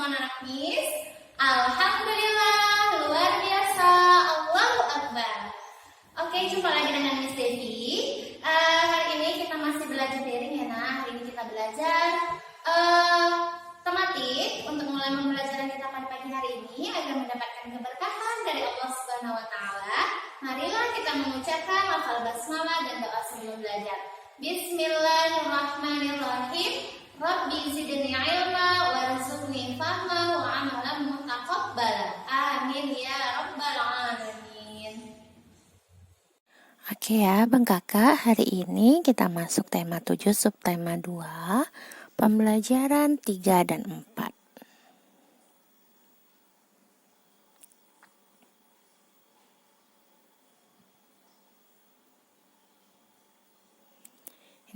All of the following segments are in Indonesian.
anak Miss? Alhamdulillah, luar biasa, Allahu Akbar. Oke, jumpa lagi dengan Miss Devi. Hari ini kita masih belajar daring ya, nah. Hari ini kita belajar tematik untuk mulai pembelajaran kita pada pagi hari ini agar mendapatkan keberkahan dari Allah Subhanahu wa taala. Marilah kita mengucapkan lafal basmalah dan doa sebelum belajar. Bismillahirrahmanirrahim. Rabbi zidni ilma warzuqni fahma wa amalan mutaqabbala. Amin ya rabbal alamin. Oke ya Bang Kakak, hari ini kita masuk tema 7 subtema 2, pembelajaran 3 dan 4.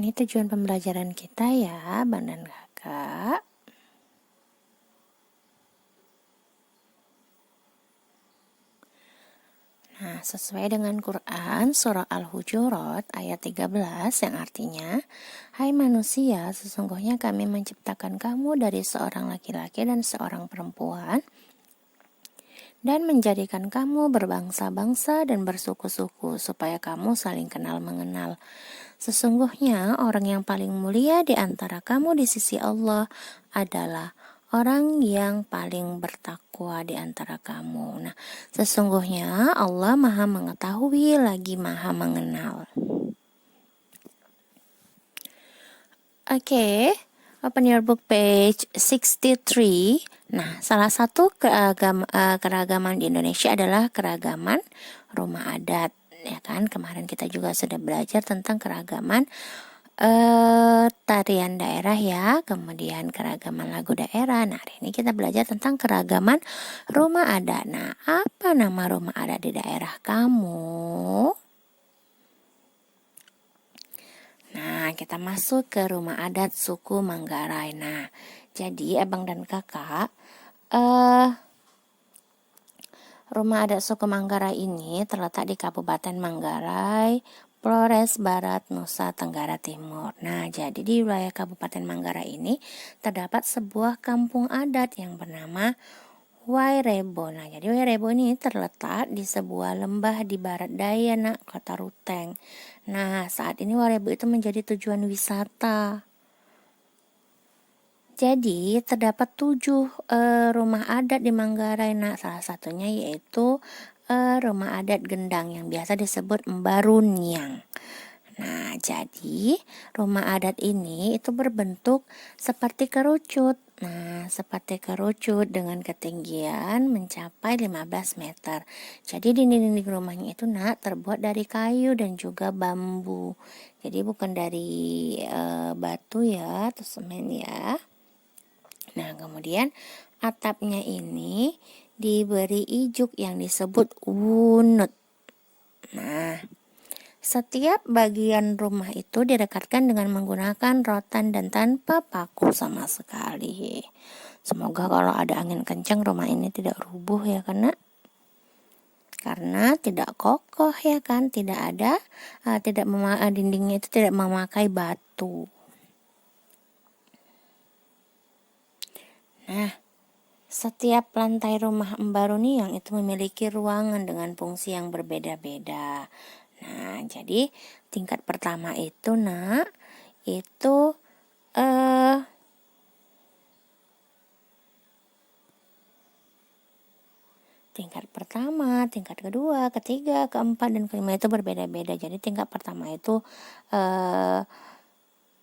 Ini tujuan pembelajaran kita ya Bang dan Kakak. Nah, sesuai dengan Quran surah Al-Hujurat ayat 13 yang artinya, "Hai manusia, sesungguhnya kami menciptakan kamu dari seorang laki-laki dan seorang perempuan dan menjadikan kamu berbangsa-bangsa dan bersuku-suku supaya kamu saling kenal mengenal. Sesungguhnya orang yang paling mulia di antara kamu di sisi Allah adalah orang yang paling bertakwa di antara kamu." Nah, sesungguhnya Allah Maha mengetahui lagi Maha mengenal. Oke, open your book page 63. Nah, salah satu keragaman di Indonesia adalah keragaman rumah adat, ya kan? Kemarin kita juga sudah belajar tentang keragaman tarian daerah ya, kemudian keragaman lagu daerah. Nah, hari ini kita belajar tentang keragaman rumah adat. Nah, apa nama rumah adat di daerah kamu? Nah, kita masuk ke rumah adat suku Manggarai. Nah, jadi abang dan kakak, rumah adat suku Manggarai ini terletak di Kabupaten Manggarai, Flores Barat, Nusa Tenggara Timur. Nah, jadi di wilayah Kabupaten Manggarai ini terdapat sebuah kampung adat yang bernama Wairebo. Nah, jadi Wairebo ini terletak di sebuah lembah di barat daya Kota Ruteng. Nah, saat ini Wairebo itu menjadi tujuan wisata. Jadi terdapat 7 rumah adat di Manggarai. Nah, salah satunya yaitu rumah adat Gendang yang biasa disebut Mbaruniang. Nah, jadi rumah adat ini itu berbentuk seperti kerucut. Nah, seperti kerucut dengan ketinggian mencapai 15 meter. Jadi dinding-dinding rumahnya itu terbuat dari kayu dan juga bambu. Jadi bukan dari batu ya atau semen ya. Nah, kemudian atapnya ini diberi ijuk yang disebut unut. Nah, setiap bagian rumah itu direkatkan dengan menggunakan rotan dan tanpa paku sama sekali. Semoga kalau ada angin kencang rumah ini tidak rubuh ya, karena tidak kokoh ya kan, dindingnya itu tidak memakai batu. Nah, setiap lantai rumah Mbaruniang itu memiliki ruangan dengan fungsi yang berbeda-beda. Nah, jadi tingkat pertama itu tingkat pertama, tingkat kedua, ketiga, keempat, dan kelima itu berbeda-beda. Jadi tingkat pertama itu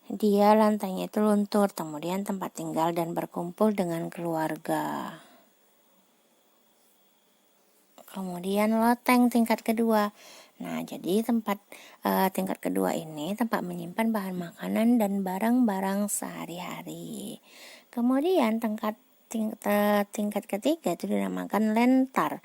dia lantainya itu luntur, kemudian tempat tinggal dan berkumpul dengan keluarga. Kemudian loteng tingkat kedua. Nah, jadi tingkat kedua ini tempat menyimpan bahan makanan dan barang-barang sehari-hari. Kemudian tingkat ketiga itu dinamakan lentar,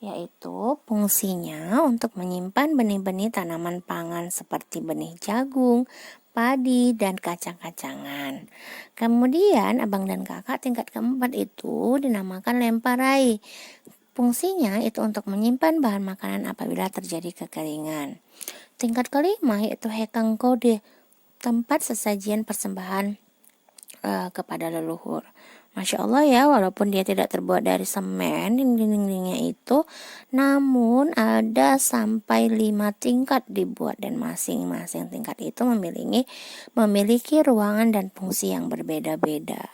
yaitu fungsinya untuk menyimpan benih-benih tanaman pangan seperti benih jagung, padi, dan kacang-kacangan. Kemudian abang dan kakak tingkat keempat itu dinamakan lemparai. Fungsinya itu untuk menyimpan bahan makanan apabila terjadi kekeringan. Tingkat kelima yaitu hekang kode, tempat sesajian persembahan kepada leluhur. Masya Allah ya, walaupun dia tidak terbuat dari semen dinding-dindingnya itu, namun ada sampai 5 tingkat dibuat dan masing-masing tingkat itu memiliki ruangan dan fungsi yang berbeda-beda.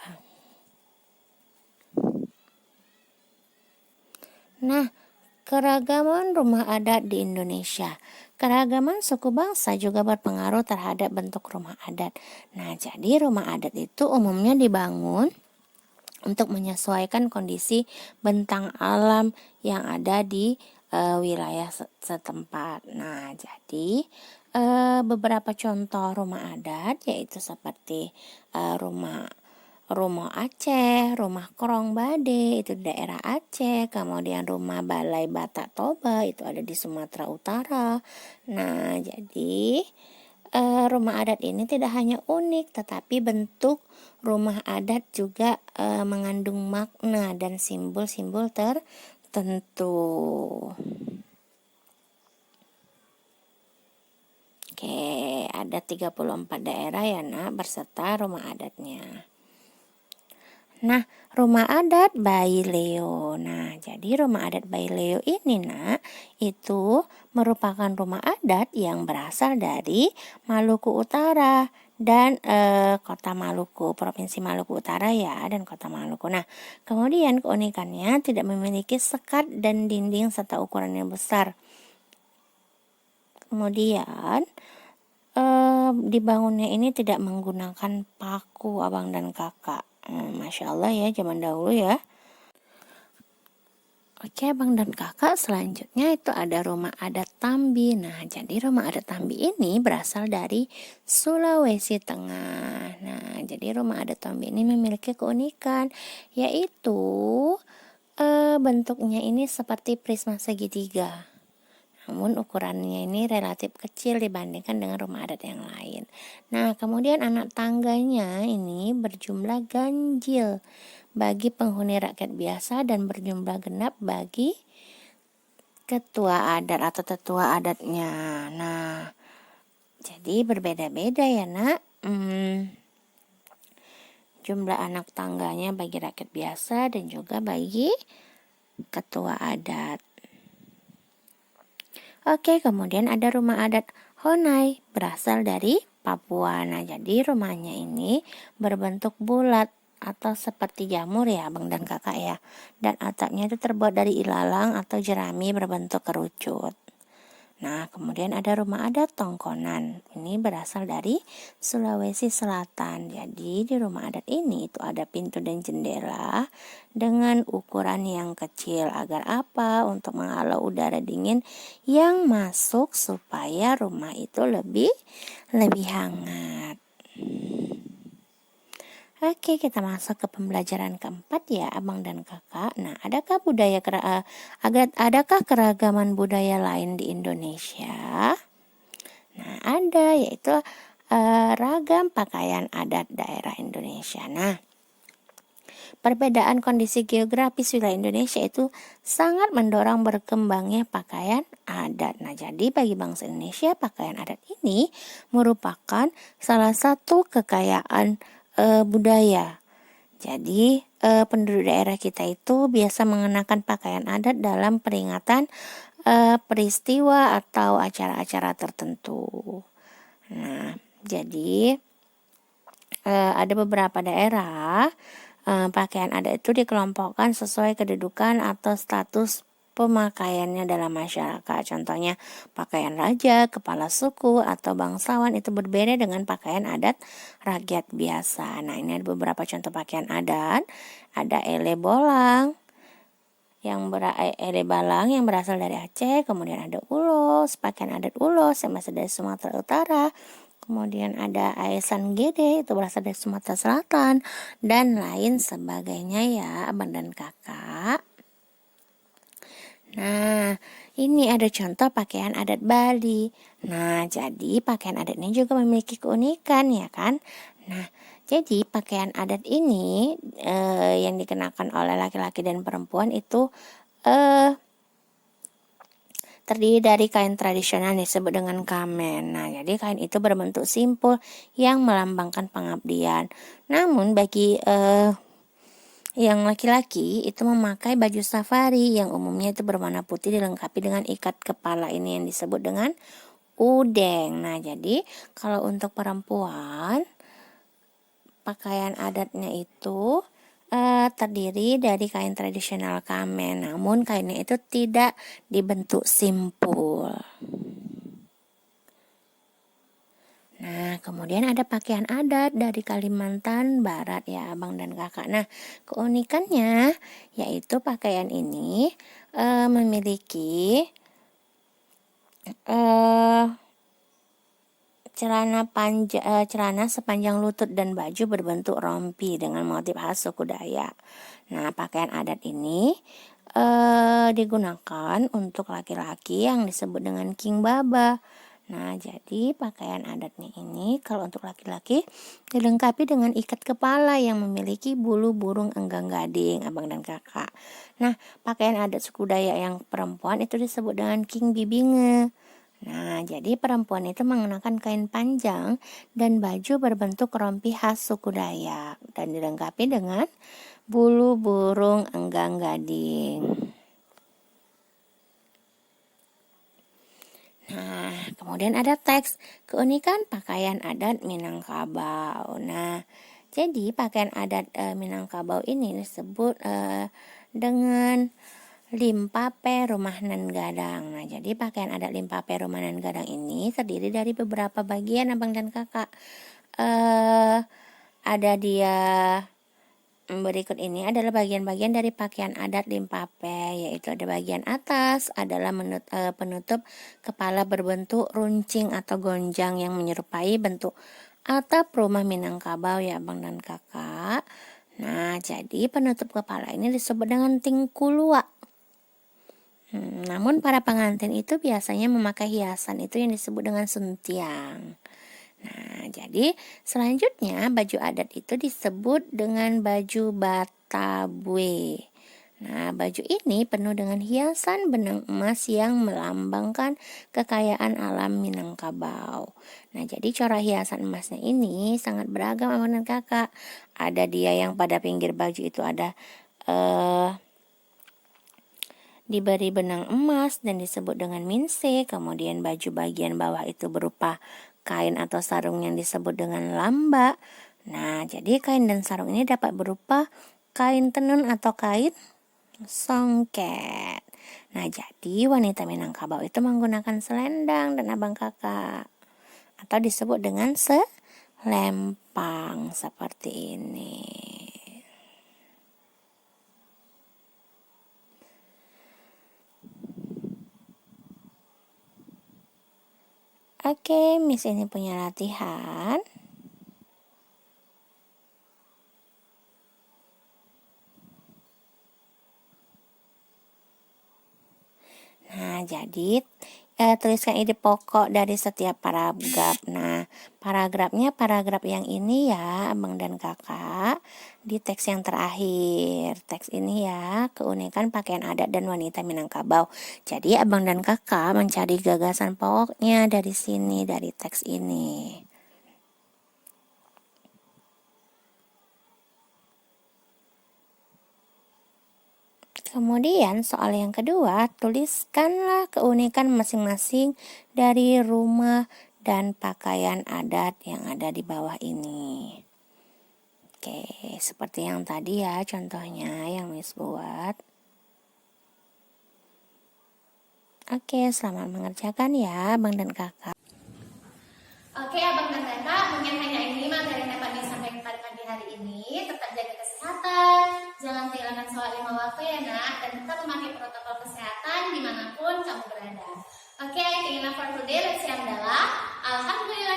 Nah, keragaman rumah adat di Indonesia. Keragaman suku bangsa juga berpengaruh terhadap bentuk rumah adat. Nah, jadi rumah adat itu umumnya dibangun untuk menyesuaikan kondisi bentang alam yang ada di wilayah setempat. Nah, jadi beberapa contoh rumah adat yaitu seperti rumah Aceh, rumah Krong Bade itu di daerah Aceh, kemudian rumah Balai Batak Toba itu ada di Sumatera Utara. Nah, jadi rumah adat ini tidak hanya unik, tetapi bentuk rumah adat juga mengandung makna dan simbol-simbol tertentu. Oke, ada 34 daerah ya nak berserta rumah adatnya. Nah, rumah adat Bayi Leo. Nah, jadi rumah adat Bayi Leo ini nak, itu merupakan rumah adat yang berasal dari Maluku Utara dan Kota Maluku, Provinsi Maluku Utara ya, dan Kota Maluku. Nah, kemudian keunikannya tidak memiliki sekat dan dinding serta ukuran yang besar. Kemudian dibangunnya ini tidak menggunakan paku abang dan kakak. Masya Allah ya, zaman dahulu ya. Oke abang dan kakak, selanjutnya itu ada rumah adat Tambi. Nah, jadi rumah adat Tambi ini berasal dari Sulawesi Tengah. Nah, jadi rumah adat Tambi ini memiliki keunikan, yaitu bentuknya ini seperti prisma segitiga. Namun ukurannya ini relatif kecil dibandingkan dengan rumah adat yang lain. Nah, kemudian anak tangganya ini berjumlah ganjil bagi penghuni rakyat biasa dan berjumlah genap bagi ketua adat atau tetua adatnya. Nah, jadi berbeda-beda ya nak. Jumlah anak tangganya bagi rakyat biasa dan juga bagi ketua adat. Oke, kemudian ada rumah adat Honai berasal dari Papua. Nah, jadi rumahnya ini berbentuk bulat atau seperti jamur ya, abang dan kakak ya. Dan atapnya itu terbuat dari ilalang atau jerami berbentuk kerucut. Nah, kemudian ada rumah adat Tongkonan. Ini berasal dari Sulawesi Selatan. Jadi di rumah adat ini itu ada pintu dan jendela dengan ukuran yang kecil. Agar apa? Untuk menghalau udara dingin yang masuk supaya rumah itu lebih hangat. Oke, kita masuk ke pembelajaran keempat ya, abang dan kakak. Nah, adakah keragaman budaya lain di Indonesia? Nah, ada, yaitu ragam pakaian adat daerah Indonesia. Nah, perbedaan kondisi geografis wilayah Indonesia itu sangat mendorong berkembangnya pakaian adat. Nah, jadi bagi bangsa Indonesia, pakaian adat ini merupakan salah satu kekayaan budaya. Jadi penduduk daerah kita itu biasa mengenakan pakaian adat dalam peringatan peristiwa atau acara-acara tertentu. Nah, jadi ada beberapa daerah pakaian adat itu dikelompokkan sesuai kedudukan atau status pemakaiannya dalam masyarakat. Contohnya pakaian raja, kepala suku, atau bangsawan itu berbeda dengan pakaian adat rakyat biasa. Nah, ini ada beberapa contoh pakaian adat. Ada ele balang yang berasal dari Aceh. Kemudian ada ulos, pakaian adat ulos yang berasal dari Sumatera Utara. Kemudian ada Aesan Gede, itu berasal dari Sumatera Selatan, dan lain sebagainya ya abang dan kakak. Nah, ini ada contoh pakaian adat Bali. Nah, jadi pakaian adat ini juga memiliki keunikan ya kan. Nah, jadi pakaian adat ini yang dikenakan oleh laki-laki dan perempuan itu terdiri dari kain tradisional disebut dengan kamen. Nah, jadi kain itu berbentuk simpul yang melambangkan pengabdian. Namun bagi Yang laki-laki itu memakai baju safari yang umumnya itu berwarna putih dilengkapi dengan ikat kepala ini yang disebut dengan udeng. Nah, jadi kalau untuk perempuan pakaian adatnya itu terdiri dari kain tradisional kamen, namun kainnya itu tidak dibentuk simpul. Nah, kemudian ada pakaian adat dari Kalimantan Barat ya, abang dan kakak. Nah, keunikannya yaitu pakaian ini memiliki celana sepanjang lutut dan baju berbentuk rompi dengan motif khas suku Dayak. Nah, pakaian adat ini digunakan untuk laki-laki yang disebut dengan king baba. Nah, jadi pakaian adatnya ini kalau untuk laki-laki dilengkapi dengan ikat kepala yang memiliki bulu burung enggang gading, abang dan kakak. Nah, pakaian adat suku Dayak yang perempuan itu disebut dengan king bibinge. Nah, jadi perempuan itu mengenakan kain panjang dan baju berbentuk rompi khas suku Dayak dan dilengkapi dengan bulu burung enggang gading. Nah, kemudian ada teks keunikan pakaian adat Minangkabau. Nah, jadi pakaian adat Minangkabau ini disebut dengan Limpape Rumah Nan Gadang. Nah, jadi pakaian adat Limpape Rumah Nan Gadang ini terdiri dari beberapa bagian abang dan kakak. Ada dia berikut ini adalah bagian-bagian dari pakaian adat Limpape, yaitu ada bagian atas adalah penutup kepala berbentuk runcing atau gonjang yang menyerupai bentuk atap rumah Minangkabau ya abang dan kakak. Nah, jadi penutup kepala ini disebut dengan tingkulua. Namun para pengantin itu biasanya memakai hiasan itu yang disebut dengan suntiang. Nah, jadi selanjutnya baju adat itu disebut dengan baju Batabue. Nah, baju ini penuh dengan hiasan benang emas yang melambangkan kekayaan alam Minangkabau. Nah, jadi corak hiasan emasnya ini sangat beragam abang dan kakak. Ada dia yang pada pinggir baju itu ada diberi benang emas dan disebut dengan minse. Kemudian baju bagian bawah itu berupa kain atau sarung yang disebut dengan lamba. Nah, jadi kain dan sarung ini dapat berupa kain tenun atau kain songket. Nah, jadi wanita Minangkabau itu menggunakan selendang dan abang kakak atau disebut dengan selempang seperti ini. Oke, Miss ini punya latihan. Nah, jadi tuliskan ide pokok dari setiap paragraf. Nah, paragraf yang ini ya, abang dan kakak, di teks yang terakhir. Teks ini ya, keunikan pakaian adat dan wanita Minangkabau. Jadi, abang dan kakak mencari gagasan pokoknya dari sini, dari teks ini. Kemudian soal yang kedua, tuliskanlah keunikan masing-masing dari rumah dan pakaian adat yang ada di bawah ini. Oke, seperti yang tadi ya contohnya yang Miss buat. Oke, selamat mengerjakan ya abang dan kakak. Oke, abang dan kakak, mungkin hanya ini materi yang dapat disampaikan pada pagi hari ini. Tetap jaga kesehatan, jangan kehilangan sholat 5 waktu ya nak, dan tetap memakai protokol kesehatan dimanapun kamu berada. Oke, I think enough for today. Let's say adalah Alhamdulillah.